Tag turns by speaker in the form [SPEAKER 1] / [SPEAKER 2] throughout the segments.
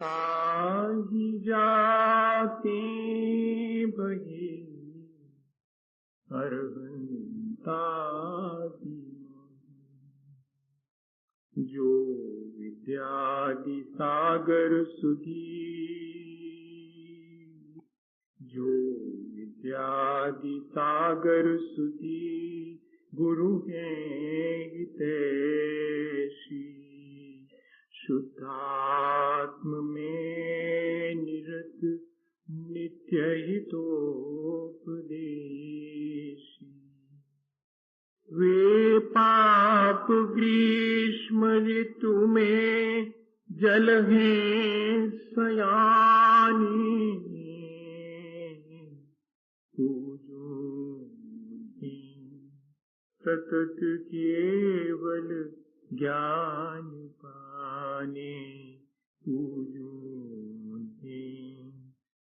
[SPEAKER 1] ताहि जाते बहे अरहंतादि जो विद्यादि सागर सुधी, जो विद्यादि सागर सुधी गुरु हैं हितैषी। शुद्धात्म में निरत नित्य हितोपदेशी। वे पाप ग्रीष्म ऋतु में जल हैं सयानी, सतत केवल ज्ञान पाने।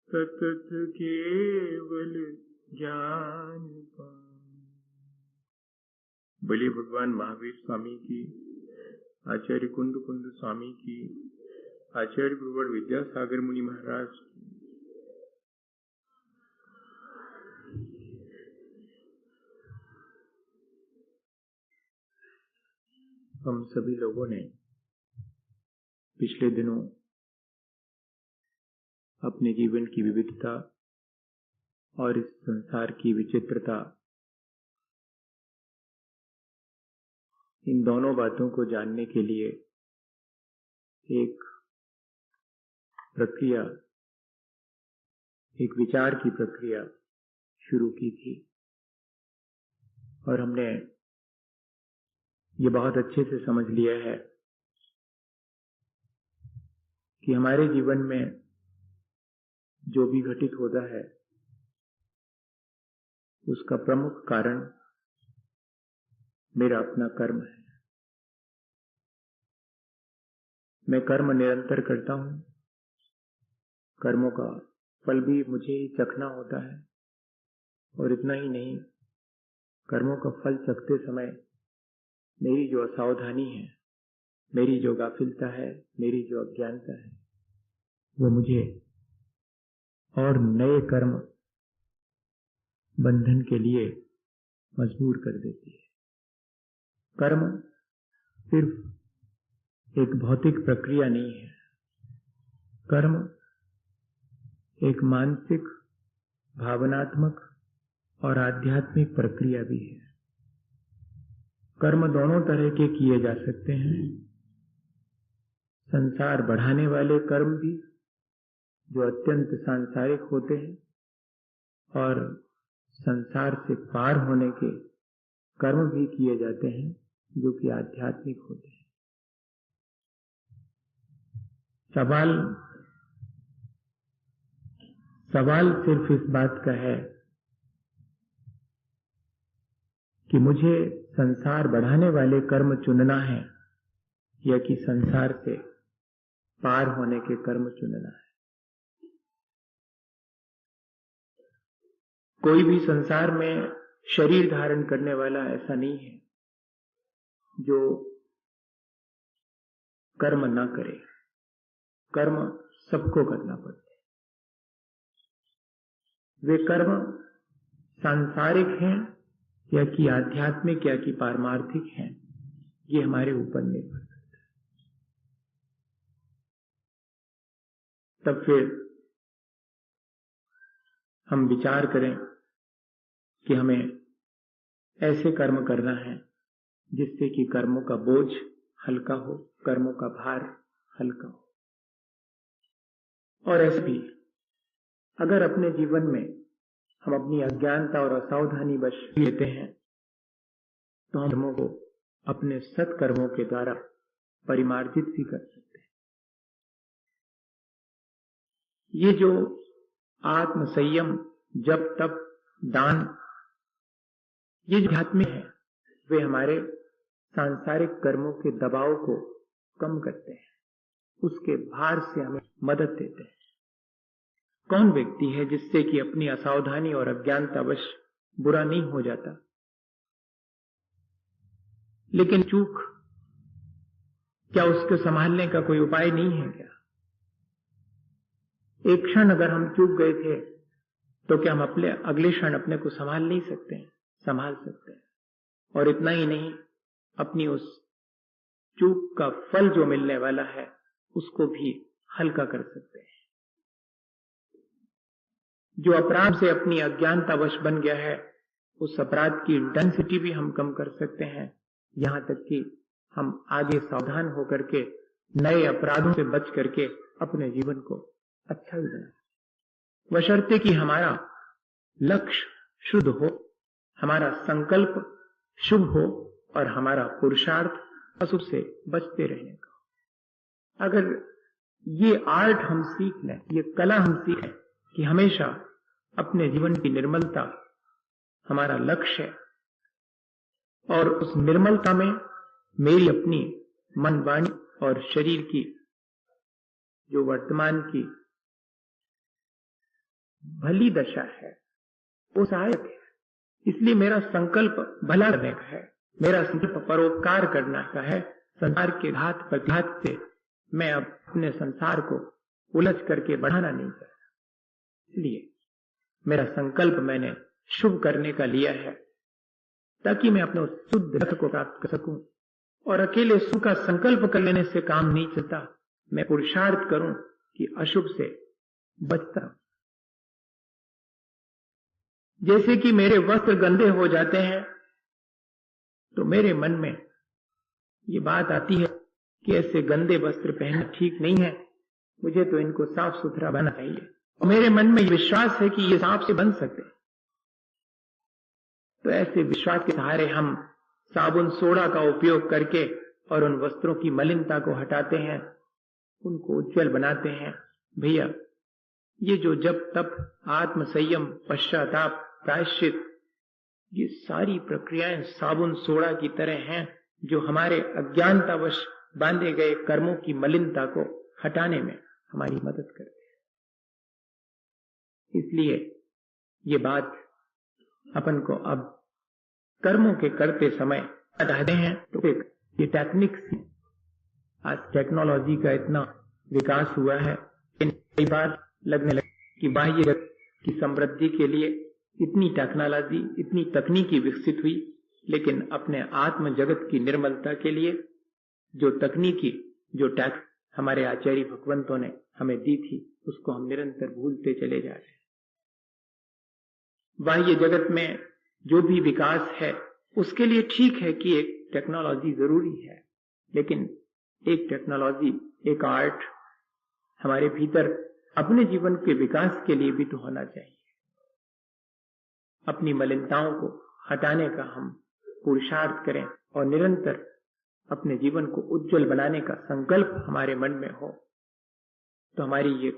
[SPEAKER 1] सतत केवल ज्ञान पाने। बोलिए भगवान महावीर स्वामी की, आचार्य कुंद स्वामी की, आचार्य गुरुवर विद्यासागर मुनि महाराज की। हम सभी लोगों ने पिछले दिनों अपने जीवन की विविधता और इस संसार की विचित्रता, इन दोनों बातों को जानने के लिए एक प्रक्रिया, एक विचार की प्रक्रिया शुरू की थी। और हमने ये बहुत अच्छे से समझ लिया है कि हमारे जीवन में जो भी घटित होता है उसका प्रमुख कारण मेरा अपना कर्म है। मैं कर्म निरंतर करता हूं, कर्मों का फल भी मुझे ही चखना होता है। और इतना ही नहीं, कर्मों का फल चखते समय मेरी जो असावधानी है, मेरी जो गाफिलता है, मेरी जो अज्ञानता है, वो मुझे और नए कर्म बंधन के लिए मजबूर कर देती है। कर्म सिर्फ एक भौतिक प्रक्रिया नहीं है, कर्म एक मानसिक, भावनात्मक और आध्यात्मिक प्रक्रिया भी है। कर्म दोनों तरह के किए जा सकते हैं। संसार बढ़ाने वाले कर्म भी, जो अत्यंत सांसारिक होते हैं, और संसार से पार होने के कर्म भी किए जाते हैं, जो कि आध्यात्मिक होते हैं। सवाल सिर्फ इस बात का है कि मुझे संसार बढ़ाने वाले कर्म चुनना है या कि संसार से पार होने के कर्म चुनना है। कोई भी संसार में शरीर धारण करने वाला ऐसा नहीं है जो कर्म न करे। कर्म सबको करना पड़ता है। वे कर्म सांसारिक हैं या कि आध्यात्मिक या कि पारमार्थिक हैं, ये हमारे ऊपर निर्भर करता है। तब फिर हम विचार करें कि हमें ऐसे कर्म करना है जिससे कि कर्मों का बोझ हल्का हो, कर्मों का भार हल्का हो। और ऐसे भी अगर अपने जीवन में हम अपनी अज्ञानता और असावधानी बच लेते हैं तो हम कर्मों को अपने सत्कर्मों के द्वारा परिमार्जित भी कर सकते हैं। ये जो आत्म संयम, जप, तप, दान, ये जो आध्यात्म है, वे हमारे सांसारिक कर्मों के दबाव को कम करते हैं, उसके भार से हमें मदद देते हैं। कौन व्यक्ति है जिससे कि अपनी असावधानी और अज्ञानतावश बुरा नहीं हो जाता, लेकिन चूक, क्या उसको संभालने का कोई उपाय नहीं है क्या? एक क्षण अगर हम चूक गए थे तो क्या हम अपने अगले क्षण अपने को संभाल नहीं सकते हैं? संभाल सकते हैं। और इतना ही नहीं, अपनी उस चूक का फल जो मिलने वाला है उसको भी हल्का कर सकते हैं। जो अपराध से अपनी अज्ञानतावश बन गया है उस अपराध की इंटेंसिटी भी हम कम कर सकते हैं, यहां तक कि हम आगे सावधान होकर के नए अपराधों से बच करके अपने जीवन को अच्छा भी बनाए, बशर्ते कि हमारा लक्ष्य शुद्ध हो, हमारा संकल्प शुभ हो और हमारा पुरुषार्थ अशुभ से बचते रहने का। अगर ये आर्ट हम सीख लें, ये कला हम सीख लें कि हमेशा अपने जीवन की निर्मलता हमारा लक्ष्य है और उस निर्मलता में मेरी अपनी मन, वाणी और शरीर की जो वर्तमान की भली दशा है वो सहायक है। इसलिए मेरा संकल्प भला करने का है, मेरा संकल्प परोपकार करने का है। संसार के घात प्रतिघात से मैं अब अपने संसार को उलझ करके बढ़ाना नहीं चाहता, इसलिए मेरा संकल्प मैंने शुभ करने का लिया है ताकि मैं अपने शुद्ध रथ को प्राप्त कर सकूं। और अकेले सुख का संकल्प कर लेने से काम नहीं चलता, मैं पुरुषार्थ करूं कि अशुभ से बचता हूं। जैसे कि मेरे वस्त्र गंदे हो जाते हैं तो मेरे मन में ये बात आती है कि ऐसे गंदे वस्त्र पहनना ठीक नहीं है, मुझे तो इनको साफ सुथरा बनना चाहिए। और मेरे मन में विश्वास है कि ये साफ से बन सकते हैं। तो ऐसे विश्वास के सहारे हम साबुन सोडा का उपयोग करके और उन वस्त्रों की मलिनता को हटाते हैं, उनको उज्जवल बनाते हैं। भैया, ये जो जब तप, आत्म संयम, पश्चाताप, प्रायश्चित, ये सारी प्रक्रियाएं साबुन सोडा की तरह हैं जो हमारे अज्ञानतावश बांधे गए कर्मों की मलिनता को हटाने में हमारी मदद करते हैं। इसलिए ये बात अपन को अब कर्मों के करते समय बताते हैं। तो ये टेक्निक्स, आज टेक्नोलॉजी का इतना विकास हुआ है, कई बार लगने लगे कि बाह्य जगत की समृद्धि के लिए इतनी टेक्नोलॉजी, इतनी तकनीकी विकसित हुई, लेकिन अपने आत्म जगत की निर्मलता के लिए जो तकनीकी, जो हमारे आचार्य भगवंतों ने हमें दी थी, उसको हम निरंतर भूलते चले जा रहे हैं। बाह्य जगत में जो भी विकास है उसके लिए ठीक है कि एक टेक्नोलॉजी जरूरी है, लेकिन एक टेक्नोलॉजी, एक आर्ट हमारे भीतर अपने जीवन के विकास के लिए भी तो होना चाहिए। अपनी मलिनताओं को हटाने का हम पुरुषार्थ करें और निरंतर अपने जीवन को उज्जवल बनाने का संकल्प हमारे मन में हो, तो हमारी ये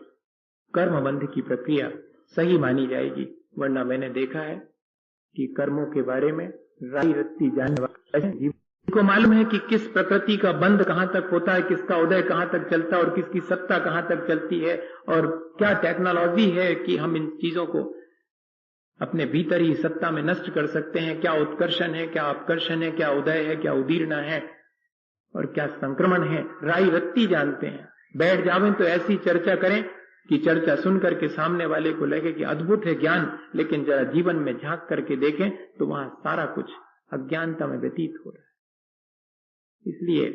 [SPEAKER 1] कर्मबंध की प्रक्रिया सही मानी जाएगी। वरना मैंने देखा है कि कर्मों के बारे में राई रत्ती जानने वाले को मालूम है कि किस प्रकृति का बंध कहां तक होता है, किसका उदय कहां तक चलता है और किसकी सत्ता कहां तक चलती है, और क्या टेक्नोलॉजी है कि हम इन चीजों को अपने भीतर ही सत्ता में नष्ट कर सकते हैं। क्या उत्कर्षण है, क्या अपकर्षण है, क्या उदय है, क्या उदीर्ण है और क्या संक्रमण है, राई रत्ती जानते हैं। बैठ जावें तो ऐसी चर्चा करें कि चर्चा सुन करके सामने वाले को लगे कि अद्भुत है ज्ञान, लेकिन जरा जीवन में झांक करके देखें तो वहां सारा कुछ अज्ञानता में व्यतीत हो रहा है। इसलिए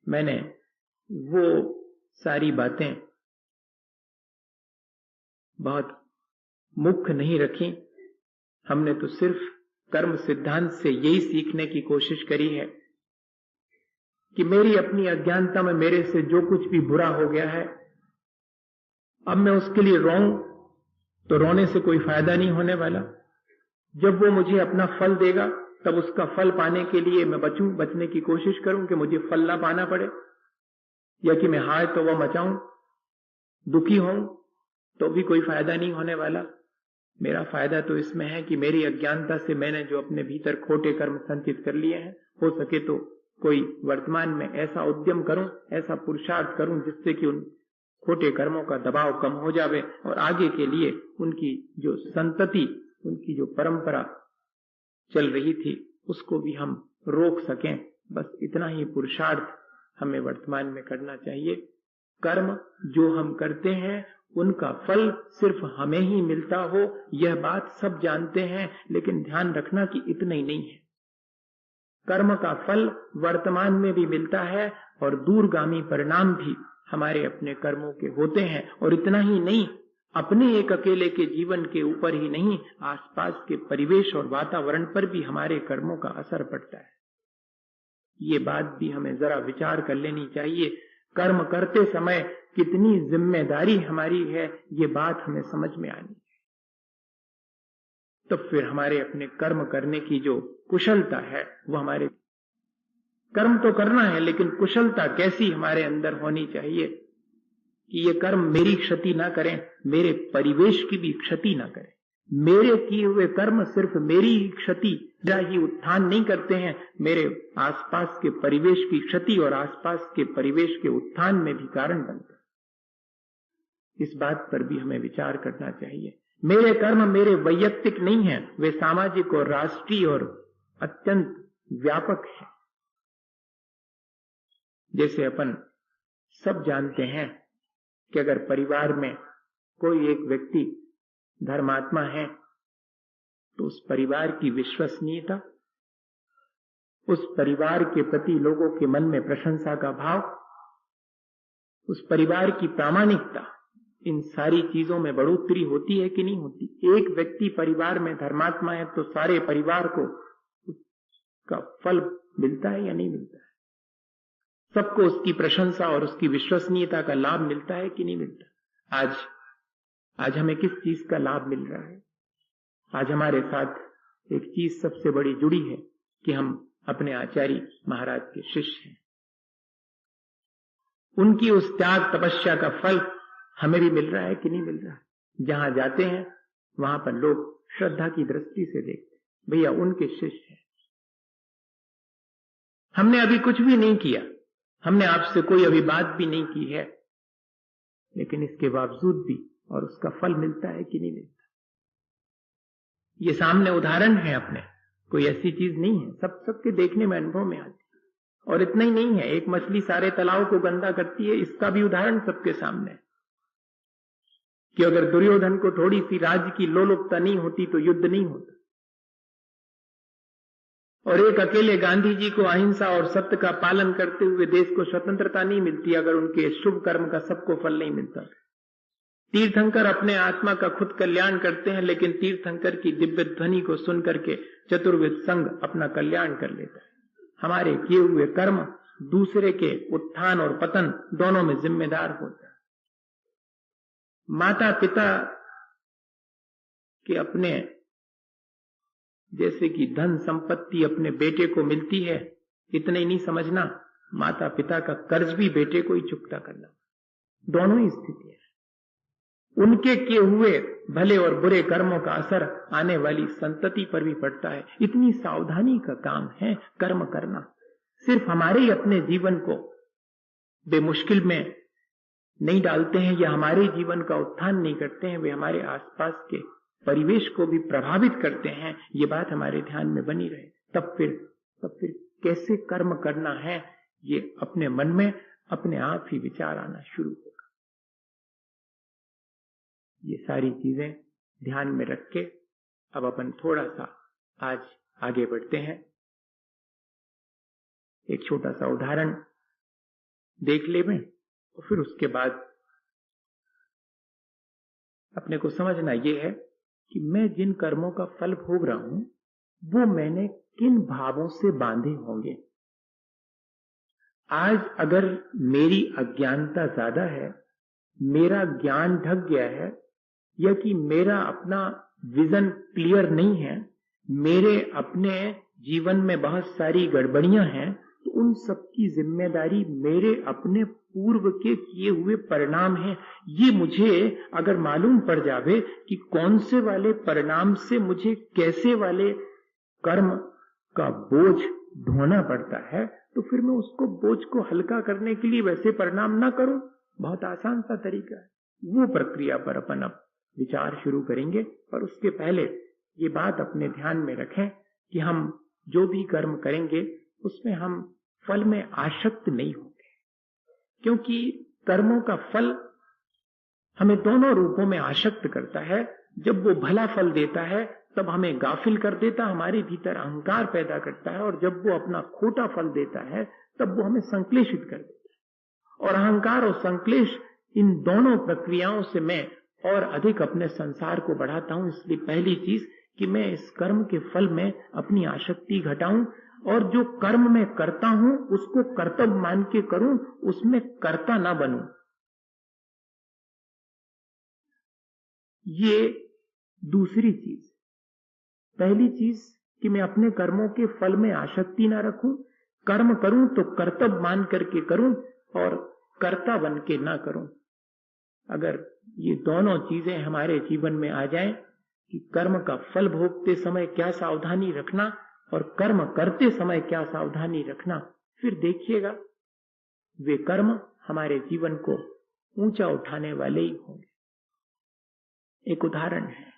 [SPEAKER 1] मैंने वो सारी बातें बहुत मुख्य नहीं रखी। हमने तो सिर्फ कर्म सिद्धांत से यही सीखने की कोशिश करी है कि मेरी अपनी अज्ञानता में मेरे से जो कुछ भी बुरा हो गया है, अब मैं उसके लिए रोऊं तो रोने से कोई फायदा नहीं होने वाला। जब वो मुझे अपना फल देगा तब उसका फल पाने के लिए मैं बचने की कोशिश करूं कि मुझे फल ना पाना पड़े, या कि मैं हाय तो वह मचाऊं, दुखी हूं तो भी कोई फायदा नहीं होने वाला। मेरा फायदा तो इसमें है कि मेरी अज्ञानता से मैंने जो अपने भीतर खोटे कर्म संचित कर लिए हैं, हो सके तो कोई वर्तमान में ऐसा उद्यम करूं, ऐसा पुरुषार्थ करूं जिससे कि उन खोटे कर्मों का दबाव कम हो जावे और आगे के लिए उनकी जो संतति, उनकी जो परंपरा चल रही थी उसको भी हम रोक सकें। बस इतना ही पुरुषार्थ हमें वर्तमान में करना चाहिए। कर्म जो हम करते हैं उनका फल सिर्फ हमें ही मिलता हो, यह बात सब जानते हैं, लेकिन ध्यान रखना कि इतना ही नहीं है। कर्म का फल वर्तमान में भी मिलता है और दूरगामी परिणाम भी हमारे अपने कर्मों के होते हैं। और इतना ही नहीं, अपने एक अकेले के जीवन के ऊपर ही नहीं, आसपास के परिवेश और वातावरण पर भी हमारे कर्मों का असर पड़ता है। ये बात भी हमें जरा विचार कर लेनी चाहिए। कर्म करते समय कितनी जिम्मेदारी हमारी है, ये बात हमें समझ में आनी है। तो फिर हमारे अपने कर्म करने की जो कुशलता है, वो हमारे कर्म तो करना है, लेकिन कुशलता कैसी हमारे अंदर होनी चाहिए कि ये कर्म मेरी क्षति ना करें, मेरे परिवेश की भी क्षति ना करें। मेरे किए हुए कर्म सिर्फ मेरी ही क्षति या ही उत्थान नहीं करते हैं, मेरे आसपास के परिवेश की क्षति और आसपास के परिवेश के उत्थान में भी कारण बनते हैं। इस बात पर भी हमें विचार करना चाहिए। मेरे कर्म मेरे वैयक्तिक नहीं है, वे सामाजिक और राष्ट्रीय और अत्यंत व्यापक है। जैसे अपन सब जानते हैं कि अगर परिवार में कोई एक व्यक्ति धर्मात्मा है, तो उस परिवार की विश्वसनीयता, उस परिवार के प्रति लोगों के मन में प्रशंसा का भाव, उस परिवार की प्रामाणिकता, इन सारी चीजों में बढ़ोतरी होती है कि नहीं होती। एक व्यक्ति परिवार में धर्मात्मा है तो सारे परिवार को उसका फल मिलता है या नहीं मिलता है? सबको उसकी प्रशंसा और उसकी विश्वसनीयता का लाभ मिलता है कि नहीं मिलता? आज हमें किस चीज का लाभ मिल रहा है? आज हमारे साथ एक चीज सबसे बड़ी जुड़ी है कि हम अपने आचार्य महाराज के शिष्य हैं। उनकी उस त्याग तपस्या का फल हमें भी मिल रहा है कि नहीं मिल रहा है? जहां जाते हैं वहां पर लोग श्रद्धा की दृष्टि से देखते हैं, भैया उनके शिष्य हैं। हमने अभी कुछ भी नहीं किया, हमने आपसे कोई अभी बात भी नहीं की है, लेकिन इसके बावजूद भी और उसका फल मिलता है कि नहीं मिलता? ये सामने उदाहरण है अपने, कोई ऐसी चीज नहीं है, सबके देखने में अनुभव में आती है। और इतना ही नहीं है, एक मछली सारे तालाब को गंदा करती है, इसका भी उदाहरण सबके सामने है कि अगर दुर्योधन को थोड़ी सी राज्य की लोलुपता नहीं होती तो युद्ध नहीं होता। और एक अकेले गांधी जी को अहिंसा और सत्य का पालन करते हुए देश को स्वतंत्रता नहीं मिलती अगर उनके शुभ कर्म का सबको फल नहीं मिलता। तीर्थंकर अपने आत्मा का खुद कल्याण करते हैं, लेकिन तीर्थंकर की दिव्य ध्वनि को सुन करके चतुर्विध संघ अपना कल्याण कर लेता है। हमारे किए हुए कर्म दूसरे के उत्थान और पतन दोनों में जिम्मेदार होता है। माता पिता के अपने जैसे कि धन संपत्ति अपने बेटे को मिलती है, इतना ही नहीं समझना, माता पिता का कर्ज भी बेटे को ही चुकता करना। दोनों ही स्थितियां, उनके किए हुए भले और बुरे कर्मों का असर आने वाली संतति पर भी पड़ता है। इतनी सावधानी का काम है कर्म करना। सिर्फ हमारे ही अपने जीवन को बेमुश्किल में नहीं डालते हैं या हमारे जीवन का उत्थान नहीं करते हैं, वे हमारे आसपास के परिवेश को भी प्रभावित करते हैं। ये बात हमारे ध्यान में बनी रहे। तब फिर कैसे कर्म करना है, ये अपने मन में अपने आप ही विचार आना शुरू होगा। ये सारी चीजें ध्यान में रख के अब अपन थोड़ा सा आज आगे बढ़ते हैं। एक छोटा सा उदाहरण देख लें और फिर उसके बाद अपने को समझना यह है कि मैं जिन कर्मों का फल भोग रहा हूं वो मैंने किन भावों से बांधे होंगे। आज अगर मेरी अज्ञानता ज्यादा है, मेरा ज्ञान ढक गया है, या कि मेरा अपना विजन क्लियर नहीं है, मेरे अपने जीवन में बहुत सारी गड़बड़ियां हैं, तो उन सब की जिम्मेदारी मेरे अपने पूर्व के किए हुए परिणाम हैं। ये मुझे अगर मालूम पड़ जावे कि कौन से वाले परिणाम से मुझे कैसे वाले कर्म का बोझ ढोना पड़ता है, तो फिर मैं उसको बोझ को हल्का करने के लिए वैसे परिणाम ना करूं। बहुत आसान सा तरीका है। वो प्रक्रिया पर अपन अब विचार शुरू करेंगे, पर उसके पहले ये बात अपने ध्यान में रखें कि हम जो भी कर्म करेंगे उसमें हम फल में आसक्त नहीं होंगे, क्योंकि कर्मों का फल हमें दोनों रूपों में आसक्त करता है। जब वो भला फल देता है तब हमें गाफिल कर देता, हमारे भीतर अहंकार पैदा करता है, और जब वो अपना खोटा फल देता है तब वो हमें संक्लेशित कर देता है। और अहंकार और संक्लेश, इन दोनों प्रक्रियाओं से मैं और अधिक अपने संसार को बढ़ाता हूं। इसलिए पहली चीज कि मैं इस कर्म के फल में अपनी आसक्ति घटाऊं, और जो कर्म मैं करता हूं उसको कर्तव्य मान के करूं, उसमें कर्ता ना बनूं। ये दूसरी चीज। पहली चीज कि मैं अपने कर्मों के फल में आसक्ति ना रखूं, कर्म करूं तो कर्तव्य मान करके करूं और कर्ता बन के ना करूं। अगर ये दोनों चीजें हमारे जीवन में आ जाएं कि कर्म का फल भोगते समय क्या सावधानी रखना और कर्म करते समय क्या सावधानी रखना, फिर देखिएगा वे कर्म हमारे जीवन को ऊंचा उठाने वाले ही होंगे। एक उदाहरण है,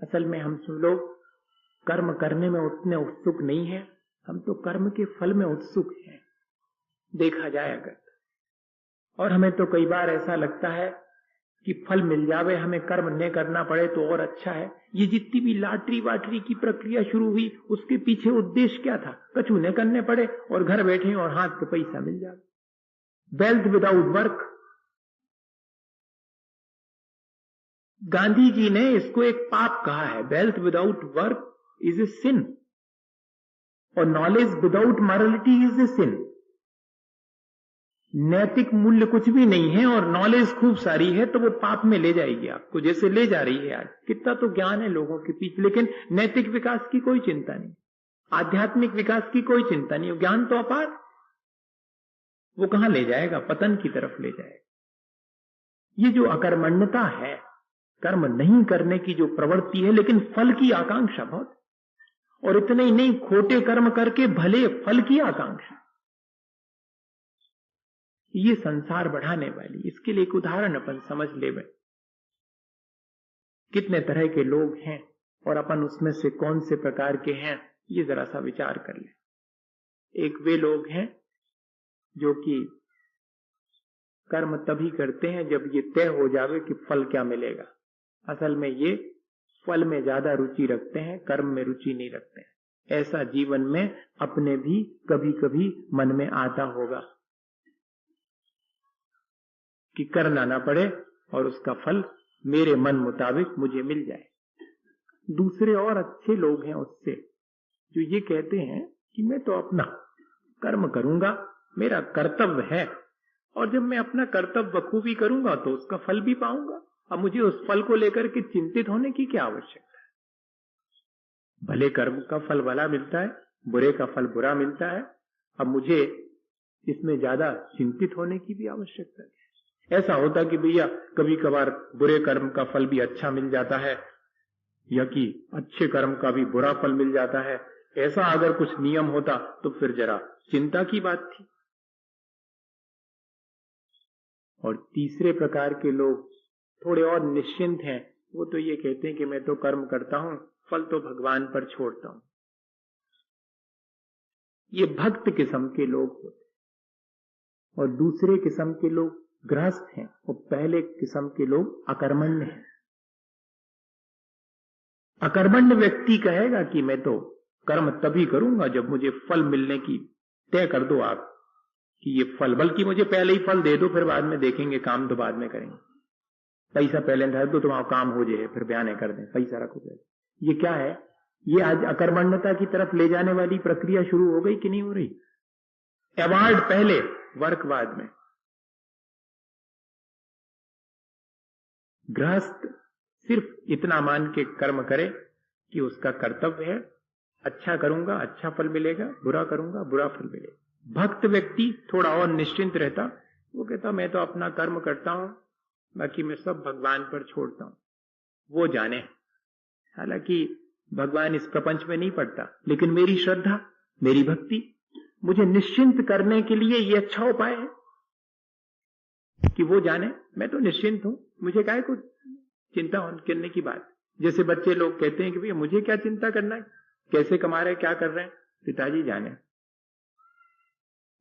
[SPEAKER 1] असल में हम सब लोग कर्म करने में उतने उत्सुक नहीं है, हम तो कर्म के फल में उत्सुक हैं, देखा जाए अगर। और हमें तो कई बार ऐसा लगता है कि फल मिल जावे, हमें कर्म न करना पड़े तो और अच्छा है। ये जितनी भी लॉटरी वाटरी की प्रक्रिया शुरू हुई, उसके पीछे उद्देश्य क्या था? कछु न करने पड़े और घर बैठे और हाथ पे पैसा मिल जाए। Wealth without work. Gandhi ji ने इसको एक पाप कहा है। Wealth without work is a sin, और knowledge without morality is a sin. नैतिक मूल्य कुछ भी नहीं है और नॉलेज खूब सारी है तो वो पाप में ले जाएगी आपको, जैसे ले जा रही है आज। कितना तो ज्ञान है लोगों के पीछे, लेकिन नैतिक विकास की कोई चिंता नहीं, आध्यात्मिक विकास की कोई चिंता नहीं। ज्ञान तो अपार, वो कहां ले जाएगा? पतन की तरफ ले जाएगा। ये जो अकर्मण्यता है, कर्म नहीं करने की जो प्रवृत्ति है, लेकिन फल की आकांक्षा बहुत, और इतने ही नहीं, खोटे कर्म करके भले फल की आकांक्षा, ये संसार बढ़ाने वाली। इसके लिए एक उदाहरण अपन समझ ले। कितने तरह के लोग हैं और अपन उसमें से कौन से प्रकार के हैं, ये जरा सा विचार कर ले। एक वे लोग हैं जो कि कर्म तभी करते हैं जब ये तय हो जावे कि फल क्या मिलेगा। असल में ये फल में ज्यादा रुचि रखते हैं, कर्म में रुचि नहीं रखते हैं। ऐसा जीवन में अपने भी कभी कभी मन में आता होगा कि करना ना पड़े और उसका फल मेरे मन मुताबिक मुझे मिल जाए। दूसरे और अच्छे लोग हैं उससे, जो ये कहते हैं कि मैं तो अपना कर्म करूंगा, मेरा कर्तव्य है, और जब मैं अपना कर्तव्य बखूबी करूंगा तो उसका फल भी पाऊंगा। अब मुझे उस फल को लेकर के चिंतित होने की क्या आवश्यकता है? भले कर्म का फल भला मिलता है, बुरे का फल बुरा मिलता है। अब मुझे इसमें ज्यादा चिंतित होने की भी आवश्यकता है। ऐसा होता कि भैया कभी कभार बुरे कर्म का फल भी अच्छा मिल जाता है, या कि अच्छे कर्म का भी बुरा फल मिल जाता है। ऐसा अगर कुछ नियम होता तो फिर जरा चिंता की बात थी। और तीसरे प्रकार के लोग थोड़े और निश्चिंत हैं। वो तो ये कहते हैं कि मैं तो कर्म करता हूं, फल तो भगवान पर छोड़ता हूं। ये भक्त किस्म के लोग होते, और दूसरे किस्म के लोग गृहस्थ हैं, और पहले किस्म के लोग अकर्मण्य हैं। अकर्मण्य व्यक्ति कहेगा कि मैं तो कर्म तभी करूंगा जब मुझे फल मिलने की तय कर दो आप कि ये फल, बल्कि मुझे पहले ही फल दे दो, फिर बाद में देखेंगे, काम तो बाद में करेंगे। पैसा पहले धर दो, तुम्हारा काम हो जाए, फिर बयाने कर दें, पैसा रखो पहले। ये क्या है? ये आज अकर्मण्यता की तरफ ले जाने वाली प्रक्रिया शुरू हो गई कि नहीं हो रही? अवार्ड पहले, वर्क बाद में। गृहस्थ सिर्फ इतना मान के कर्म करे कि उसका कर्तव्य है, अच्छा करूंगा अच्छा फल मिलेगा, बुरा करूंगा बुरा फल मिलेगा। भक्त व्यक्ति थोड़ा और निश्चिंत रहता, वो कहता मैं तो अपना कर्म करता हूं, बाकी मैं सब भगवान पर छोड़ता हूं, वो जाने। हालांकि भगवान इस प्रपंच में नहीं पड़ता, लेकिन मेरी श्रद्धा, मेरी भक्ति मुझे निश्चिंत करने के लिए ये अच्छा उपाय है कि वो जाने मैं तो निश्चिंत हूं, मुझे काहे को चिंता करने की बात। जैसे बच्चे लोग कहते हैं कि भैया मुझे क्या चिंता करना है, कैसे कमा रहे, क्या कर रहे हैं, पिताजी जाने।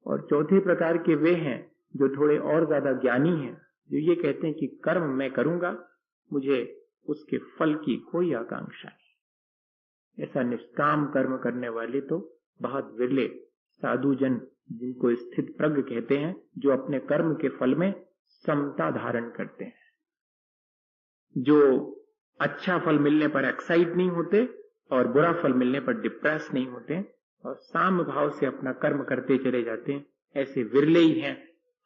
[SPEAKER 1] और चौथे प्रकार के वे हैं जो थोड़े और ज्यादा ज्ञानी हैं, जो ये कहते हैं कि कर्म मैं करूंगा, मुझे उसके फल की कोई आकांक्षा नहीं। ऐसा निष्काम कर्म करने वाले तो बहुत विरले साधु जन, जिनको स्थित प्रज्ञ कहते हैं, जो अपने कर्म के फल में समता धारण करते हैं, जो अच्छा फल मिलने पर एक्साइट नहीं होते और बुरा फल मिलने पर डिप्रेस नहीं होते और साम भाव से अपना कर्म करते चले जाते हैं। ऐसे विरले ही हैं।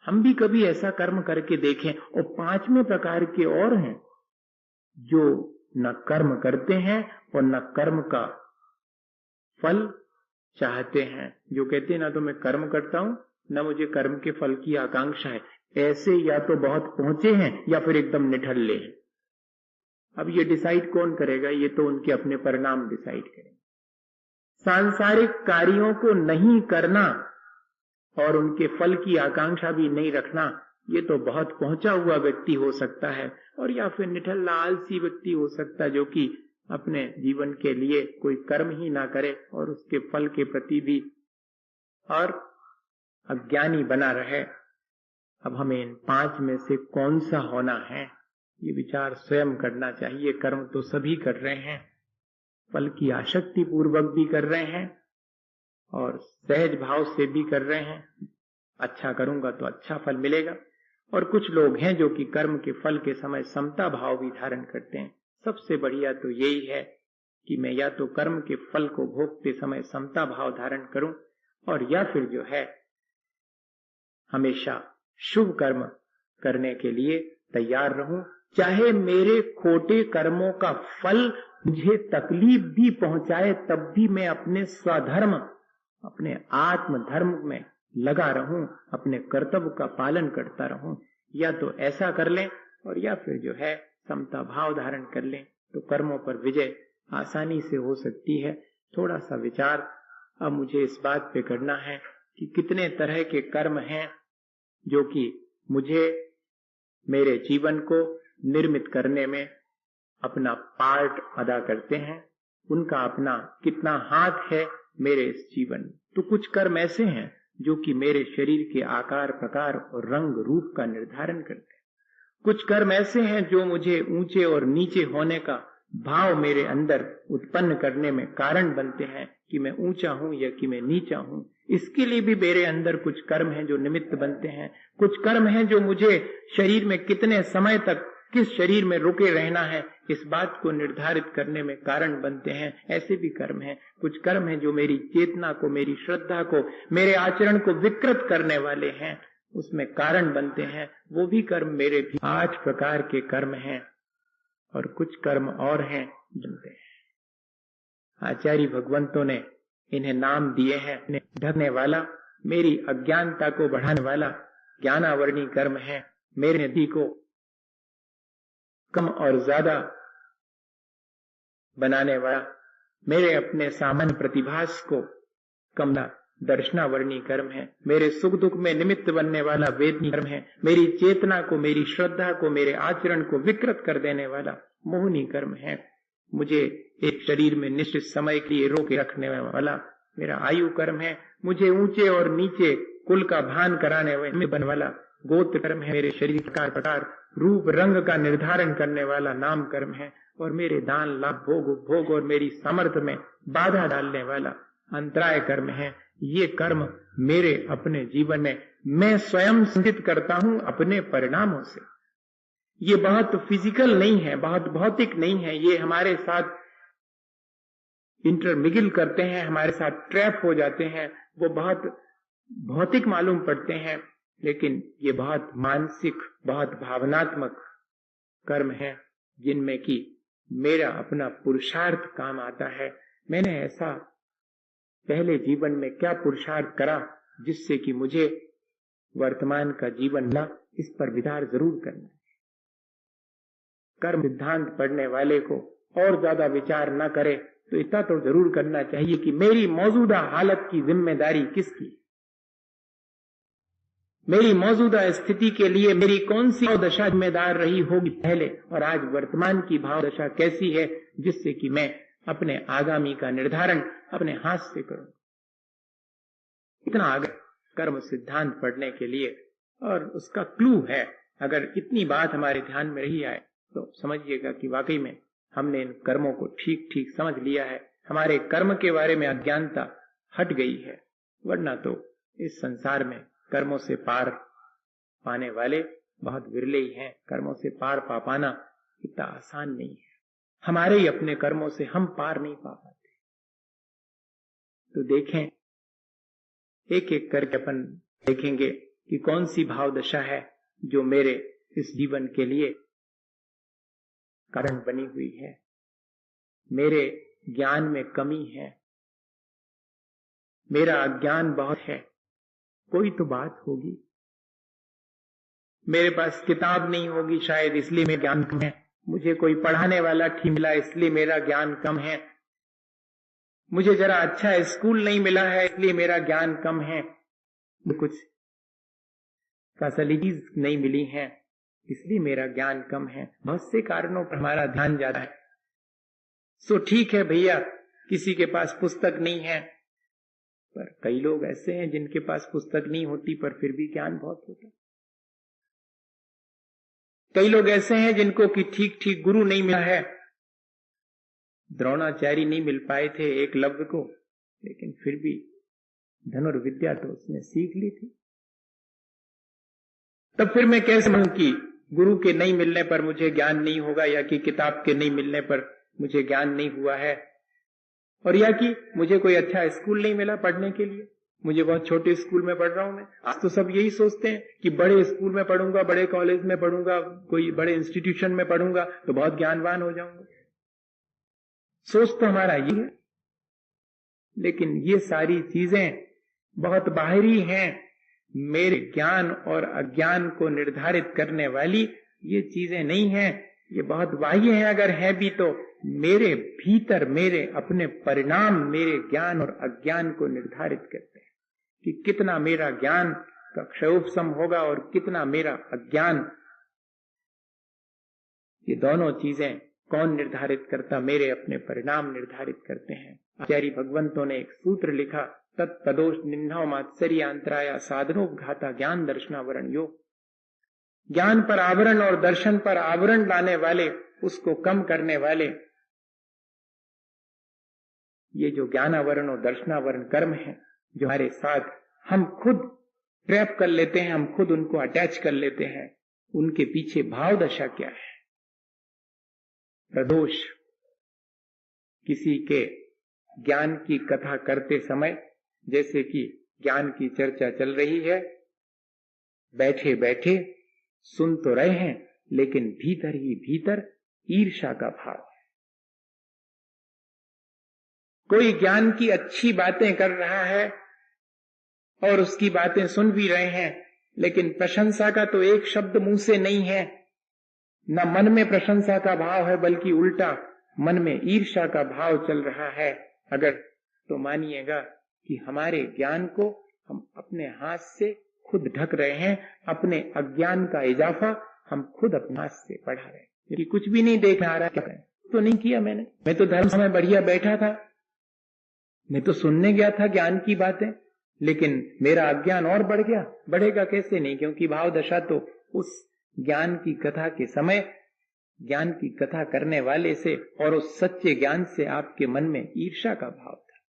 [SPEAKER 1] हम भी कभी ऐसा कर्म करके देखें। और पांचवें प्रकार के और हैं जो न कर्म करते हैं और न कर्म का फल चाहते हैं, जो कहते हैं ना तो मैं कर्म करता हूं न मुझे कर्म के फल की आकांक्षा है। ऐसे या तो बहुत पहुंचे हैं या फिर एकदम निठल्ले हैं। अब ये डिसाइड कौन करेगा? ये तो उनके अपने परिणाम डिसाइड करेंगे। सांसारिक कार्यों को नहीं करना और उनके फल की आकांक्षा भी नहीं रखना, ये तो बहुत पहुंचा हुआ व्यक्ति हो सकता है, और या फिर निठल्ला आलसी व्यक्ति हो सकता है जो कि अपने जीवन के लिए कोई कर्म ही ना करे और उसके फल के प्रति भी और अज्ञानी बना रहे। अब हमें इन पांच में से कौन सा होना है, ये विचार स्वयं करना चाहिए। कर्म तो सभी कर रहे हैं, फल की आसक्ति पूर्वक भी कर रहे हैं और सहज भाव से भी कर रहे हैं। अच्छा करूंगा तो अच्छा फल मिलेगा। और कुछ लोग हैं जो कि कर्म के फल के समय समता भाव भी धारण करते हैं। सबसे बढ़िया तो यही है कि मैं या तो कर्म के फल को भोगते समय समता भाव धारण करूं और या फिर जो है हमेशा शुभ कर्म करने के लिए तैयार रहूं, चाहे मेरे खोटे कर्मों का फल मुझे तकलीफ भी पहुंचाए, तब भी मैं अपने स्वधर्म, अपने आत्म धर्म में लगा रहूं, अपने कर्तव्य का पालन करता रहूं। या तो ऐसा कर लें और या फिर जो है समता भाव धारण कर लें, तो कर्मों पर विजय आसानी से हो सकती है। थोड़ा सा विचार अब मुझे इस बात पे करना है कि कितने तरह के कर्म हैं जो कि मुझे मेरे जीवन को निर्मित करने में अपना पार्ट अदा करते हैं, उनका अपना कितना हाथ है मेरे इस जीवन में। तो कुछ कर्म ऐसे हैं जो कि मेरे शरीर के आकार प्रकार और रंग रूप का निर्धारण करते हैं। कुछ कर्म ऐसे हैं जो मुझे ऊंचे और नीचे होने का भाव मेरे अंदर उत्पन्न करने में कारण बनते हैं कि मैं ऊंचा हूं या कि मैं नीचा हूं। इसके लिए भी मेरे अंदर कुछ कर्म हैं जो निमित्त बनते हैं। कुछ कर्म हैं जो मुझे शरीर में कितने समय तक किस शरीर में रुके रहना है इस बात को निर्धारित करने में कारण बनते हैं। ऐसे भी कर्म हैं। कुछ कर्म हैं जो मेरी चेतना को, मेरी श्रद्धा को, मेरे आचरण को विकृत करने वाले हैं, उसमें कारण बनते हैं। वो भी कर्म मेरे भी 8 प्रकार के कर्म हैं। और कुछ कर्म और हैं बनते हैं। आचार्य भगवंतों ने इन्हें नाम दिए हैं। ढकने वाला, मेरी अज्ञानता को बढ़ाने वाला ज्ञानावर्णी कर्म है। मेरे नदी को कम और ज्यादा बनाने वाला, मेरे अपने सामान्य प्रतिभास को कम दर्शनावर्णी कर्म है। मेरे सुख दुख में निमित्त बनने वाला वेदनी कर्म है। मेरी चेतना को, मेरी श्रद्धा को, मेरे आचरण को विकृत कर देने वाला मोहनी कर्म है। मुझे एक शरीर में निश्चित समय के लिए रोके रखने वाला मेरा आयु कर्म है। मुझे ऊंचे और नीचे कुल का भान कराने वाला गोत्र कर्म है। मेरे शरीर का प्रकार रूप रंग का निर्धारण करने वाला नाम कर्म है। और मेरे दान लाभ भोग उपभोग और मेरी सामर्थ्य में बाधा डालने वाला अंतराय कर्म है। ये कर्म मेरे अपने जीवन में मैं स्वयं संचित करता हूं अपने परिणामों से। ये बहुत फिजिकल नहीं है, बहुत भौतिक नहीं है। ये हमारे साथ इंटरमिगिल करते हैं, हमारे साथ ट्रैप हो जाते हैं। वो बहुत भौतिक मालूम पड़ते हैं, लेकिन ये बहुत मानसिक, बहुत भावनात्मक कर्म है जिनमें कि मेरा अपना पुरुषार्थ काम आता है। मैंने ऐसा पहले जीवन में क्या पुरुषार्थ करा जिससे कि मुझे वर्तमान का जीवन मिला, इस पर विचार जरूर करना है। कर्म सिद्धांत पढ़ने वाले को और ज्यादा विचार न करे तो इतना तो जरूर करना चाहिए कि मेरी मौजूदा हालत की जिम्मेदारी किसकी, मेरी मौजूदा स्थिति के लिए मेरी कौन सी भावदशा जिम्मेदार रही होगी पहले, और आज वर्तमान की भावदशा कैसी है, जिससे कि मैं अपने आगामी का निर्धारण अपने हाथ से करूं। इतना आगे कर्म सिद्धांत पढ़ने के लिए, और उसका क्लू है अगर इतनी बात हमारे ध्यान में रही आए तो समझिएगा कि वाकई में हमने इन कर्मों को ठीक ठीक समझ लिया है, हमारे कर्म के बारे में अज्ञानता हट गई है। वरना तो इस संसार में कर्मों से पार पाने वाले बहुत विरले ही हैं। कर्मों से पार पा पाना इतना आसान नहीं है, हमारे ही अपने कर्मों से हम पार नहीं पा पाते। तो देखें, एक एक करके अपन देखेंगे कि कौन सी भाव दशा है जो मेरे इस जीवन के लिए कारण बनी हुई है। मेरे ज्ञान में कमी है, मेरा अज्ञान बहुत है, कोई तो बात होगी। मेरे पास किताब नहीं होगी शायद, इसलिए मेरा ज्ञान कम है। मुझे कोई पढ़ाने वाला ठीक मिला, इसलिए मेरा ज्ञान कम है। मुझे जरा अच्छा स्कूल नहीं मिला है, इसलिए मेरा ज्ञान कम है। कुछ फैसिलिटीज नहीं मिली हैं, इसलिए मेरा ज्ञान कम है। बहुत से कारणों पर हमारा ध्यान जाता है। सो ठीक है भैया, किसी के पास पुस्तक नहीं है, पर कई लोग ऐसे हैं जिनके पास पुस्तक नहीं होती पर फिर भी ज्ञान बहुत होता है। कई लोग ऐसे हैं जिनको कि ठीक ठीक गुरु नहीं मिला है। द्रोणाचार्य नहीं मिल पाए थे एकलव्य को, लेकिन फिर भी धनुर्विद्या तो उसने सीख ली थी। तब फिर मैं कैसे मानूं कि गुरु के नहीं मिलने पर मुझे ज्ञान नहीं होगा, या कि किताब के नहीं मिलने पर मुझे ज्ञान नहीं हुआ है, और या कि मुझे कोई अच्छा स्कूल नहीं मिला पढ़ने के लिए, मुझे बहुत छोटे स्कूल में पढ़ रहा हूं मैं। आज तो सब यही सोचते हैं कि बड़े स्कूल में पढ़ूंगा, बड़े कॉलेज में पढ़ूंगा, कोई बड़े इंस्टीट्यूशन में पढ़ूंगा तो बहुत ज्ञानवान हो जाऊंगा। सोच तो हमारा ये है, लेकिन ये सारी चीजें बहुत बाहरी हैं। मेरे ज्ञान और अज्ञान को निर्धारित करने वाली ये चीजें नहीं हैं, ये बहुत बाह्य हैं। अगर है भी तो मेरे भीतर मेरे अपने परिणाम मेरे ज्ञान और अज्ञान को निर्धारित करते हैं कि कितना मेरा ज्ञान का क्षयोपशम होगा और कितना मेरा अज्ञान। ये दोनों चीजें कौन निर्धारित करता? मेरे अपने परिणाम निर्धारित करते हैं। आचार्य भगवंतों ने एक सूत्र लिखा, तत्पदोष निन्नाव मात्सर्यांतराया साधनोपघाता ज्ञान दर्शनावरण योग। ज्ञान पर आवरण और दर्शन पर आवरण लाने वाले, उसको कम करने वाले, ये जो ज्ञानावरण और दर्शनावरण कर्म है जो हमारे साथ हम खुद ट्रैप कर लेते हैं, हम खुद उनको अटैच कर लेते हैं, उनके पीछे भाव दशा क्या है? प्रदोष, किसी के ज्ञान की कथा करते समय, जैसे कि ज्ञान की चर्चा चल रही है, बैठे बैठे सुन तो रहे हैं, लेकिन भीतर ही भीतर ईर्ष्या का भाव है। कोई ज्ञान की अच्छी बातें कर रहा है और उसकी बातें सुन भी रहे हैं, लेकिन प्रशंसा का तो एक शब्द मुंह से नहीं है। न मन में प्रशंसा का भाव है, बल्कि उल्टा मन में ईर्ष्या का भाव चल रहा है। अगर तो मानिएगा कि हमारे ज्ञान को हम अपने हाथ से खुद ढक रहे हैं, अपने अज्ञान का इजाफा हम खुद अपने हाथ से बढ़ा रहे हैं। क्योंकि कुछ भी नहीं देख आ रहा, क्या तो नहीं किया मैंने, मैं तो धर्म समय बढ़िया बैठा था, मैं तो सुनने गया था ज्ञान की बातें, लेकिन मेरा अज्ञान और बढ़ गया। बढ़ेगा कैसे? नहीं, क्योंकि भाव दशा तो उस ज्ञान की कथा के समय, ज्ञान की कथा करने वाले से और उस सच्चे ज्ञान से आपके मन में ईर्ष्या का भाव था,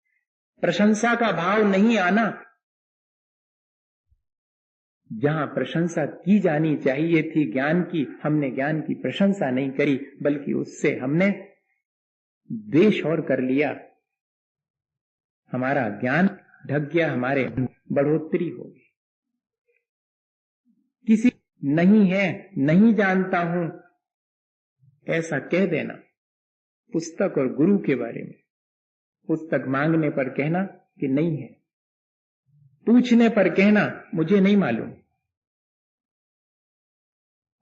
[SPEAKER 1] प्रशंसा का भाव नहीं आना। जहां प्रशंसा की जानी चाहिए थी ज्ञान की, हमने ज्ञान की प्रशंसा नहीं करी, बल्कि उससे हमने द्वेष और कर लिया। हमारा ज्ञान ढक गया, हमारे बढ़ोतरी हो गई। किसी नहीं है, नहीं जानता हूं, ऐसा कह देना पुस्तक और गुरु के बारे में। पुस्तक मांगने पर कहना कि नहीं है, पूछने पर कहना मुझे नहीं मालूम।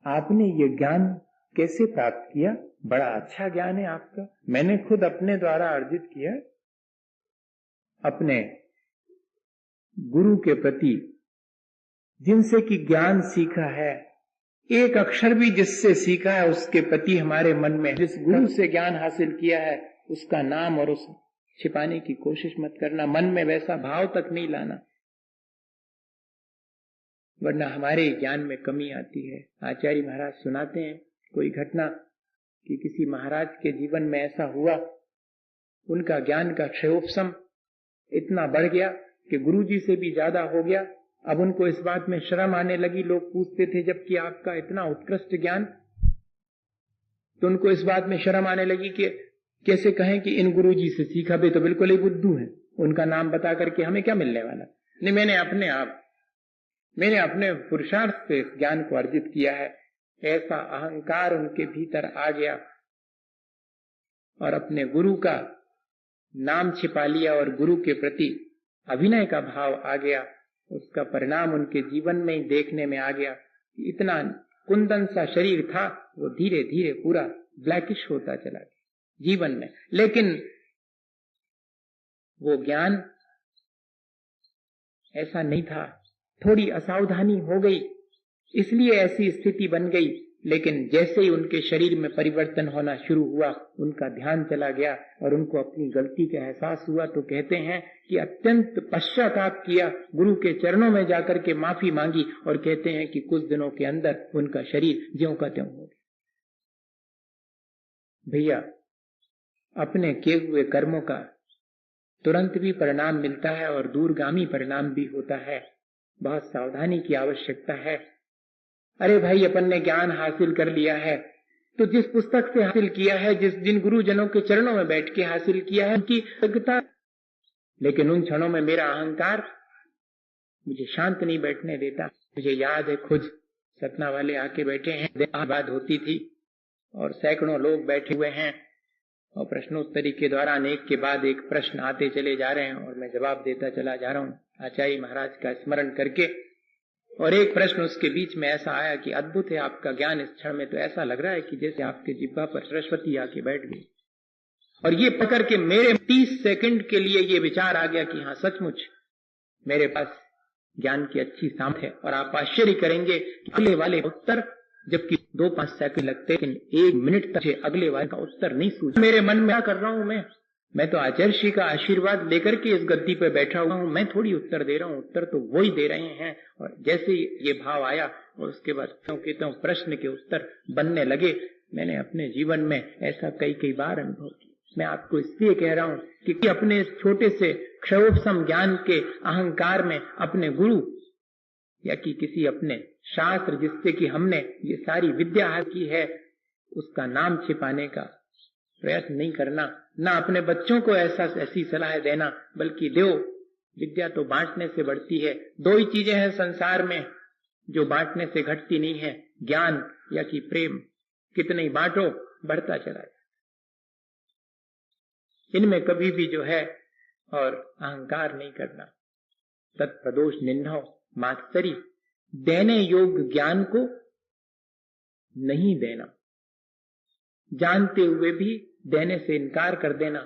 [SPEAKER 1] आपने ये ज्ञान कैसे प्राप्त किया? बड़ा अच्छा ज्ञान है आपका, मैंने खुद अपने द्वारा अर्जित किया। अपने गुरु के प्रति जिनसे कि ज्ञान सीखा है, एक अक्षर भी जिससे सीखा है, उसके प्रति हमारे मन में, जिस गुरु से ज्ञान हासिल किया है, उसका नाम और उस छिपाने की कोशिश मत करना, मन में वैसा भाव तक नहीं लाना। वरना हमारे ज्ञान में कमी आती है। आचार्य महाराज सुनाते हैं कोई घटना कि किसी महाराज के जीवन में ऐसा हुआ, उनका ज्ञान का क्षयोपशम इतना बढ़ गया कि गुरुजी से भी ज्यादा हो गया। अब उनको इस बात में शर्म आने लगी। लोग पूछते थे जबकि आपका इतना उत्कृष्ट ज्ञान, तो उनको इस बात में शर्म आने लगी कि कैसे कहें कि इन गुरुजी से सीखा, भी तो बिल्कुल ही बुद्धू है, उनका नाम बता करके हमें क्या मिलने वाला। नहीं, मैंने अपने पुरुषार्थ से इस ज्ञान को अर्जित किया है। ऐसा अहंकार उनके भीतर आ गया और अपने गुरु का नाम छिपा लिया और गुरु के प्रति अभिनय का भाव आ गया। उसका परिणाम उनके जीवन में ही देखने में आ गया। इतना कुंदन सा शरीर था, वो धीरे धीरे पूरा ब्लैकिश होता चला गया जीवन में। लेकिन वो ज्ञान ऐसा नहीं था, थोड़ी असावधानी हो गई, इसलिए ऐसी स्थिति बन गई। लेकिन जैसे ही उनके शरीर में परिवर्तन होना शुरू हुआ, उनका ध्यान चला गया और उनको अपनी गलती का एहसास हुआ। तो कहते हैं कि अत्यंत पश्चाताप किया, गुरु के चरणों में जाकर के माफी मांगी और कहते हैं कि कुछ दिनों के अंदर उनका शरीर ज्यों का त्यों हो गया। भैया, अपने किए हुए कर्मों का तुरंत भी परिणाम मिलता है और दूरगामी परिणाम भी होता है। बहुत सावधानी की आवश्यकता है। अरे भाई, अपन ने ज्ञान हासिल कर लिया है तो जिस पुस्तक से हासिल किया है, जिन गुरुजनों के चरणों में बैठ के हासिल किया है, उनकी कृतज्ञता। लेकिन उन क्षणों में मेरा अहंकार मुझे शांत नहीं बैठने देता। मुझे याद है, खुद सतना वाले आके बैठे हैं, बात होती थी और सैकड़ों लोग बैठे हुए हैं और प्रश्नोत्तरी के दौरान एक के बाद एक प्रश्न आते चले जा रहे हैं और मैं जवाब देता चला जा रहा हूँ आचार्य महाराज का स्मरण करके। और एक प्रश्न उसके बीच में ऐसा आया कि अद्भुत है आपका ज्ञान, इस क्षण में तो ऐसा लग रहा है कि जैसे आपके जिह्वा पर सरस्वती आके बैठ गई। और ये पकड़ के मेरे 30 सेकंड के लिए ये विचार आ गया कि हाँ, सचमुच मेरे पास ज्ञान की अच्छी सामर्थ्य है। और आप आश्चर्य करेंगे कि अगले वाले उत्तर, जबकि 2-5 सेकंड लगते, लेकिन 1 मिनट तक अगले वाले का उत्तर नहीं सूझा। मेरे मन में क्या कर रहा हूं मैं तो आचार्य श्री का आशीर्वाद लेकर के इस गद्दी पे बैठा हुआ हूं, मैं थोड़ी उत्तर दे रहा हूं, उत्तर तो वो ही दे रहे हैं। और जैसे ये भाव आया और उसके बाद क्यों प्रश्न के उत्तर बनने लगे। मैंने अपने जीवन में ऐसा कई बार अनुभव किया। मैं आपको इसलिए कह रहा हूं कि अपने इस छोटे से क्षयोपशम ज्ञान के अहंकार में अपने गुरु या कि किसी अपने शास्त्र जिससे कि हमने ये सारी विद्या हासिल की है, उसका नाम छिपाने का प्रयत्न नहीं करना, ना अपने बच्चों को ऐसी सलाह देना, बल्कि दो, विद्या तो बांटने से बढ़ती है। 2 ही चीजें हैं संसार में जो बांटने से घटती नहीं है, ज्ञान या कि प्रेम। कितने ही बांटो, बढ़ता चला जाए। इनमें कभी भी जो है और अहंकार नहीं करना। तत्प्रदोष निन्नौ मात्सरी, देने योग्य ज्ञान को नहीं देना, जानते हुए भी देने से इनकार कर देना।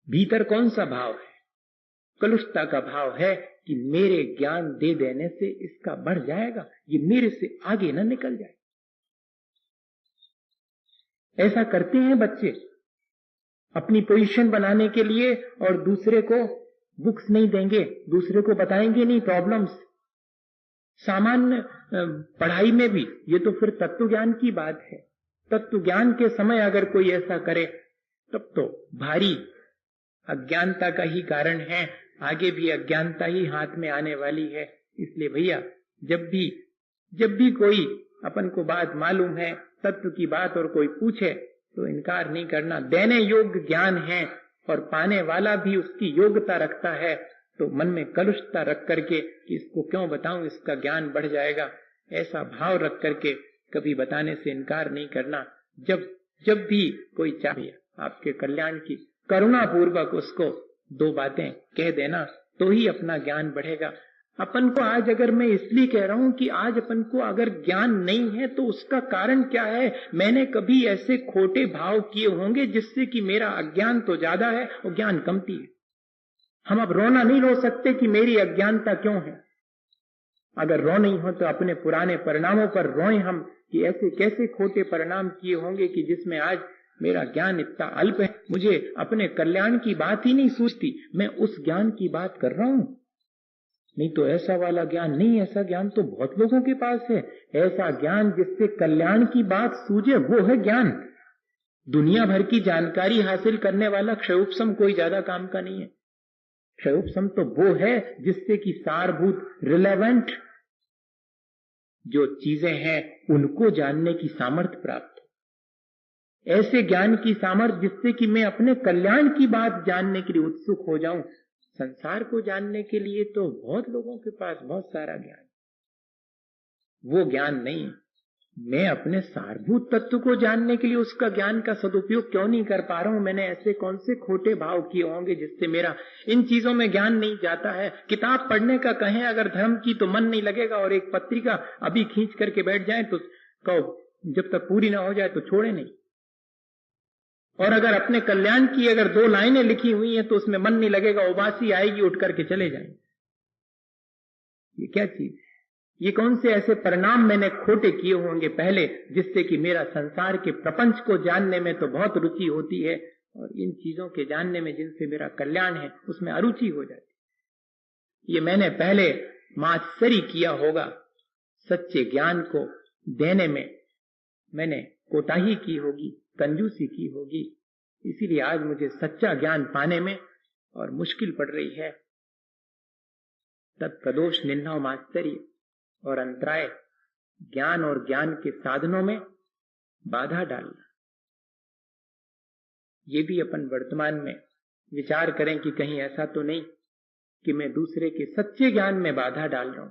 [SPEAKER 1] भीतर कौन सा भाव है? कलुषता का भाव है कि मेरे ज्ञान दे देने से इसका बढ़ जाएगा, ये मेरे से आगे न निकल जाए। ऐसा करते हैं बच्चे अपनी पोजीशन बनाने के लिए, और दूसरे को बुक्स नहीं देंगे, दूसरे को बताएंगे नहीं प्रॉब्लम्स। सामान्य पढ़ाई में भी ये तो फिर तत्व ज्ञान की बात है। तत्व ज्ञान के समय अगर कोई ऐसा करे तब तो भारी अज्ञानता का ही कारण है, आगे भी अज्ञानता ही हाथ में आने वाली है। इसलिए भैया, जब भी कोई अपन को बात मालूम है, तत्व की बात, और कोई पूछे तो इनकार नहीं करना। देने योग्य ज्ञान है और पाने वाला भी उसकी योग्यता रखता है, तो मन में कलुषता रख करके कि इसको क्यों बताऊं, इसका ज्ञान बढ़ जाएगा, ऐसा भाव रख करके कभी बताने से इनकार नहीं करना। जब भी कोई चाहे आपके कल्याण की, करुणा पूर्वक उसको 2 बातें कह देना, तो ही अपना ज्ञान बढ़ेगा। अपन को आज, अगर मैं इसलिए कह रहा हूं कि आज अपन को अगर ज्ञान नहीं है तो उसका कारण क्या है? मैंने कभी ऐसे खोटे भाव किए होंगे जिससे कि मेरा अज्ञान तो ज्यादा है और ज्ञान कमती है। हम अब रोना नहीं रो सकते कि मेरी अज्ञानता क्यों है। अगर रो नहीं हो तो अपने पुराने परिणामों पर रोएं हम कि ऐसे कैसे खोटे परिणाम किए होंगे कि जिसमें आज मेरा ज्ञान इतना अल्प है, मुझे अपने कल्याण की बात ही नहीं सूझती, मैं उस ज्ञान की बात कर रहा हूं। नहीं तो ऐसा वाला ज्ञान नहीं, ऐसा ज्ञान तो बहुत लोगों के पास है। ऐसा ज्ञान जिससे कल्याण की बात सूझे, वो है ज्ञान। दुनिया भर की जानकारी हासिल करने वाला क्षयोपशम कोई ज्यादा काम का नहीं है। क्षयोपशम तो वो है जिससे कि सारभूत रिलेवेंट जो चीजें हैं उनको जानने की सामर्थ्य प्राप्त हो। ऐसे ज्ञान की सामर्थ्य जिससे कि मैं अपने कल्याण की बात जानने के लिए उत्सुक हो जाऊं। संसार को जानने के लिए तो बहुत लोगों के पास बहुत सारा ज्ञान, वो ज्ञान नहीं। मैं अपने सारभूत तत्व को जानने के लिए उसका ज्ञान का सदुपयोग क्यों नहीं कर पा रहा हूं? मैंने ऐसे कौन से खोटे भाव किए होंगे जिससे मेरा इन चीजों में ज्ञान नहीं जाता है? किताब पढ़ने का कहें अगर धर्म की तो मन नहीं लगेगा, और एक पत्रिका अभी खींच करके बैठ जाए तो कहो जब तक पूरी ना हो जाए तो छोड़े नहीं। और अगर अपने कल्याण की अगर 2 लाइनें लिखी हुई हैं तो उसमें मन नहीं लगेगा, उबासी आएगी, उठ करके चले जाएंगे। ये क्या चीज है? ये कौन से ऐसे परिणाम मैंने खोटे किए होंगे पहले जिससे कि मेरा संसार के प्रपंच को जानने में तो बहुत रुचि होती है, और इन चीजों के जानने में जिनसे मेरा कल्याण है उसमें अरुचि हो जाती। ये मैंने पहले मात्सरी किया होगा, सच्चे ज्ञान को देने में मैंने कोताही की होगी, कंजूसी की होगी। इसीलिए आज मुझे सच्चा ज्ञान पाने में और मुश्किल पड़ रही है। तत्प्रदोष निन्ना मात्सर्य और अंतराय, ज्ञान और ज्ञान के साधनों में बाधा डालना। ये भी अपन वर्तमान में विचार करें कि कहीं ऐसा तो नहीं कि मैं दूसरे के सच्चे ज्ञान में बाधा डाल रहा हूं।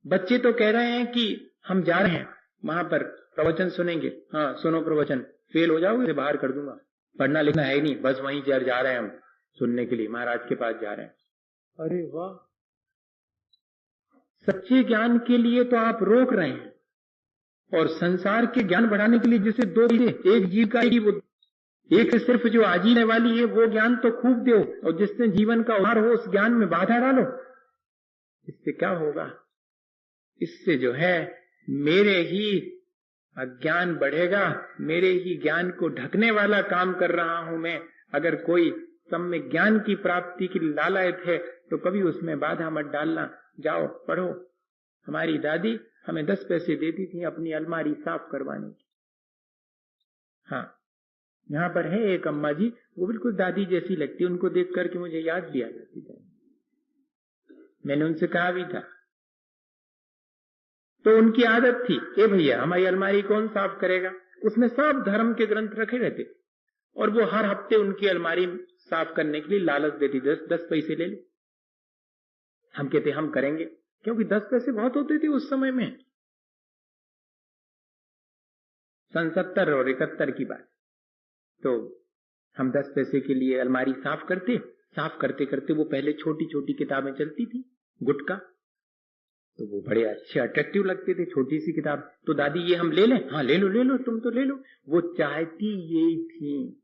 [SPEAKER 1] बच्चे तो कह रहे हैं कि हम जा रहे हैं वहां पर प्रवचन सुनेंगे। हाँ सुनो प्रवचन, फेल हो जाओगे बाहर कर दूंगा, पढ़ना लिखना है ही नहीं, बस वहीं जा रहे हैं हम सुनने के लिए, महाराज के पास जा रहे हैं। अरे वाह, सच्चे ज्ञान के लिए तो आप रोक रहे हैं, और संसार के ज्ञान बढ़ाने के लिए जिसे 2 चीजें, एक जीव का ही, वो एक सिर्फ जो आजीने वाली है वो ज्ञान तो खूब दो, और जिससे जीवन का उद्धार हो उस ज्ञान में बाधा डालो। इससे क्या होगा? इससे जो है मेरे ही अज्ञान बढ़ेगा, मेरे ही ज्ञान को ढकने वाला काम कर रहा हूं मैं। अगर कोई सम्यक ज्ञान की प्राप्ति के लिए लालायत है तो कभी उसमें बाधा मत डालना। जाओ पढ़ो। हमारी दादी हमें 10 पैसे देती थी अपनी अलमारी साफ करवाने की। हाँ, यहाँ पर है एक अम्मा जी, वो बिल्कुल दादी जैसी लगती, उनको देख करके मुझे याद भी आ जाती है। मैंने उनसे कहा भी था, तो उनकी आदत थी, ए भैया हमारी अलमारी कौन साफ करेगा? उसमें सब धर्म के ग्रंथ रखे रहते थे, और वो हर हफ्ते उनकी अलमारी साफ करने के लिए लालच देती, 10 पैसे ले लो। हम कहते हम करेंगे, क्योंकि 10 पैसे बहुत होते थे उस समय में। 70 और 71 की बात। तो हम 10 पैसे के लिए अलमारी साफ करते करते वो पहले छोटी छोटी किताबें चलती थी गुटका, तो वो बड़े अच्छे अट्रैक्टिव लगते थे, छोटी सी किताब। तो दादी ये हम ले लें? हाँ ले लो तुम तो ले लो। वो चाहती यही थी,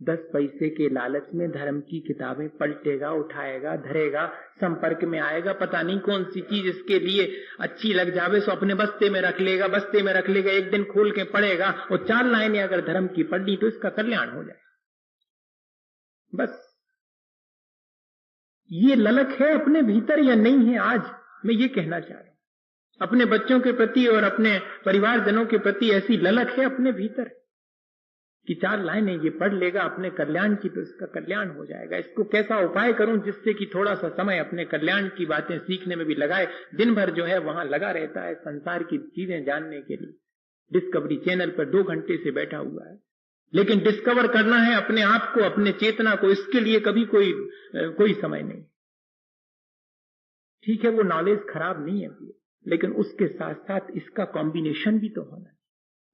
[SPEAKER 1] 10 पैसे के लालच में धर्म की किताबें पलटेगा, उठाएगा, धरेगा, संपर्क में आएगा, पता नहीं कौन सी चीज इसके लिए अच्छी लग जावे सो अपने बस्ते में रख लेगा, एक दिन खोल के पढ़ेगा, और 4 लाइनें अगर धर्म की पढ़ ली तो इसका कल्याण हो जाए। बस ये ललक है अपने भीतर या नहीं है? आज मैं ये कहना चाह रहा हूं, अपने बच्चों के प्रति और अपने परिवारजनों के प्रति ऐसी ललक है अपने भीतर कि 4 लाइनें ये पढ़ लेगा अपने कल्याण की तो इसका कल्याण हो जाएगा। इसको कैसा उपाय करूं जिससे कि थोड़ा सा समय अपने कल्याण की बातें सीखने में भी लगाए। दिन भर जो है वहां लगा रहता है संसार की चीजें जानने के लिए, डिस्कवरी चैनल पर 2 घंटे से बैठा हुआ है, लेकिन डिस्कवर करना है अपने आप को, अपने चेतना को, इसके लिए कभी कोई समय नहीं। ठीक है वो नॉलेज खराब नहीं है, लेकिन उसके साथ साथ इसका कॉम्बिनेशन भी तो होना है,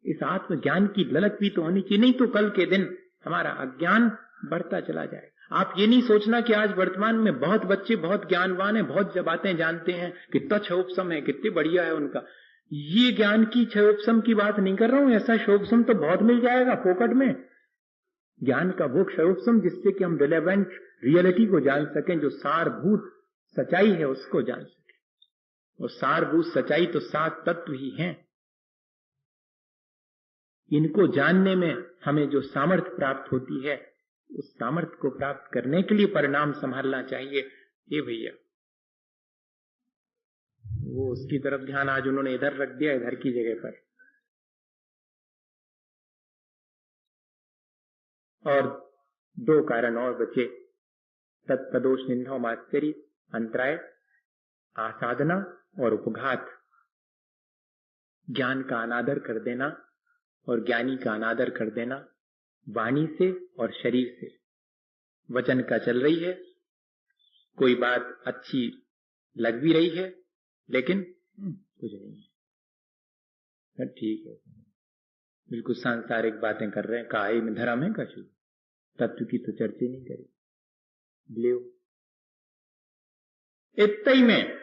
[SPEAKER 1] इस आत्मज्ञान की ललक भी तो होनी चाहिए। नहीं तो कल के दिन हमारा अज्ञान बढ़ता चला जाएगा। आप ये नहीं सोचना कि आज वर्तमान में बहुत बच्चे बहुत ज्ञानवान हैं, बहुत बातें जानते हैं, कितना क्षयोपशम है, कितनी बढ़िया है उनका। ये ज्ञान की क्षयोपशम की बात नहीं कर रहा हूं, ऐसा क्षयोपशम तो बहुत मिल जाएगा फोकट में। ज्ञान का वो क्षयोपशम जिससे कि हम रिलेवेंट रियलिटी को जान सकें, जो सारभूत सच्चाई है उसको जान सके। और सारभूत सच्चाई तो 7 तत्व ही हैं। इनको जानने में हमें जो सामर्थ्य प्राप्त होती है, उस सामर्थ्य को प्राप्त करने के लिए परिणाम संभालना चाहिए। ये भैया वो उसकी तरफ ध्यान आज उन्होंने इधर रख दिया, इधर की जगह पर। और दो कारण और बचे, तत्पदोष निंदा मात्सरी, अंतराय, आसाधना और उपघात। ज्ञान का अनादर कर देना और ज्ञानी का अनादर कर देना, वाणी से और शरीर से। वचन का चल रही है, कोई बात अच्छी लग भी रही है, लेकिन कुछ नहीं है, ठीक है, बिल्कुल सांसारिक बातें कर रहे हैं, काहे में धर्म है कछु, तत्व की तो चर्चा नहीं करी। ले इतने ही में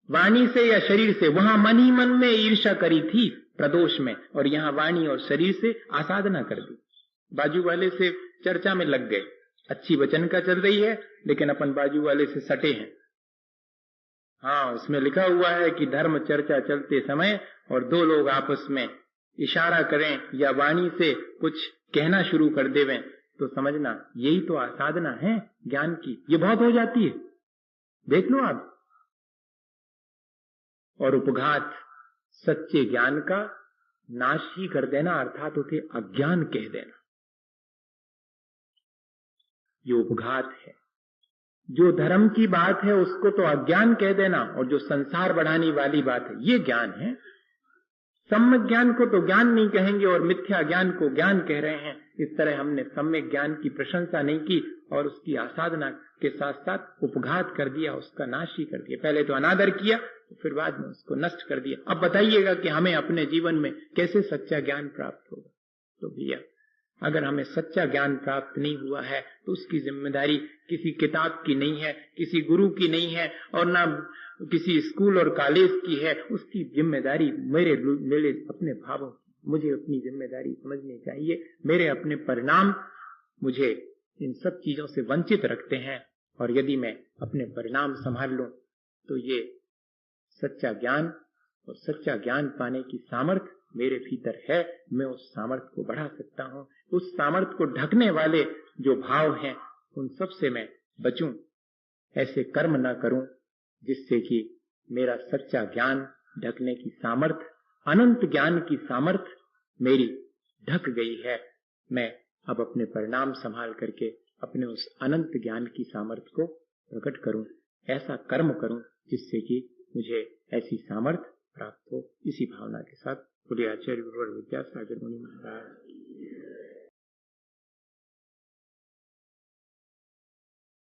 [SPEAKER 1] वाणी से या शरीर से, वहां मन ही मन में ईर्ष्या करी थी प्रदोष में, और यहां वाणी और शरीर से आसाधना कर दी। बाजू वाले से चर्चा में लग गए, अच्छी वचन का चल रही है, लेकिन अपन बाजू वाले से सटे हैं। हाँ, उसमें लिखा हुआ है कि धर्म चर्चा चलते समय और दो लोग आपस में इशारा करें या वाणी से कुछ कहना शुरू कर देवें, तो समझना यही तो आसाधना है ज्ञान की। ये बहुत हो जाती है, देख लो आप। और उपघात, सच्चे ज्ञान का नाश ही कर देना, अर्थात उसे अज्ञान कह देना, ये उपघात है। जो धर्म की बात है उसको तो अज्ञान कह देना, और जो संसार बढ़ाने वाली बात है ये ज्ञान है। सम्यक ज्ञान को तो ज्ञान नहीं कहेंगे और मिथ्या ज्ञान को ज्ञान कह रहे हैं। इस तरह हमने सम्यक ज्ञान की प्रशंसा नहीं की और उसकी आसाधना के साथ साथ उपघात कर दिया, उसका नाश ही कर दिया। पहले तो अनादर किया, तो फिर बाद में उसको नष्ट कर दिया। अब बताइएगा कि हमें अपने जीवन में कैसे सच्चा ज्ञान प्राप्त होगा। तो भैया, अगर हमें सच्चा ज्ञान प्राप्त नहीं हुआ है तो उसकी जिम्मेदारी किसी किताब की नहीं है, किसी गुरु की नहीं है, और ना किसी स्कूल और कॉलेज की है। उसकी जिम्मेदारी मेरे अपने भावों की, मुझे अपनी जिम्मेदारी समझनी चाहिए। मेरे अपने परिणाम मुझे इन सब चीजों से वंचित रखते हैं, और यदि मैं अपने परिणाम संभाल लूं तो ये सच्चा ज्ञान और सच्चा ज्ञान पाने की सामर्थ्य मेरे भीतर है। मैं उस सामर्थ्य को बढ़ा सकता हूं। उस सामर्थ्य को ढकने वाले जो भाव हैं उन सब से मैं बचूं, ऐसे कर्म न करूं जिससे कि मेरा सच्चा ज्ञान ढकने की सामर्थ्य, अनंत ज्ञान की सामर्थ्य मेरी ढक गई है। मैं अब अपने परिणाम संभाल करके अपने उस अनंत ज्ञान की सामर्थ्य को प्रकट करूं, ऐसा कर्म करूं जिससे कि मुझे ऐसी सामर्थ्य प्राप्त हो। इसी भावना के साथ बोलिए आचार्य गुरुवर विद्यासागर मुनि महाराज।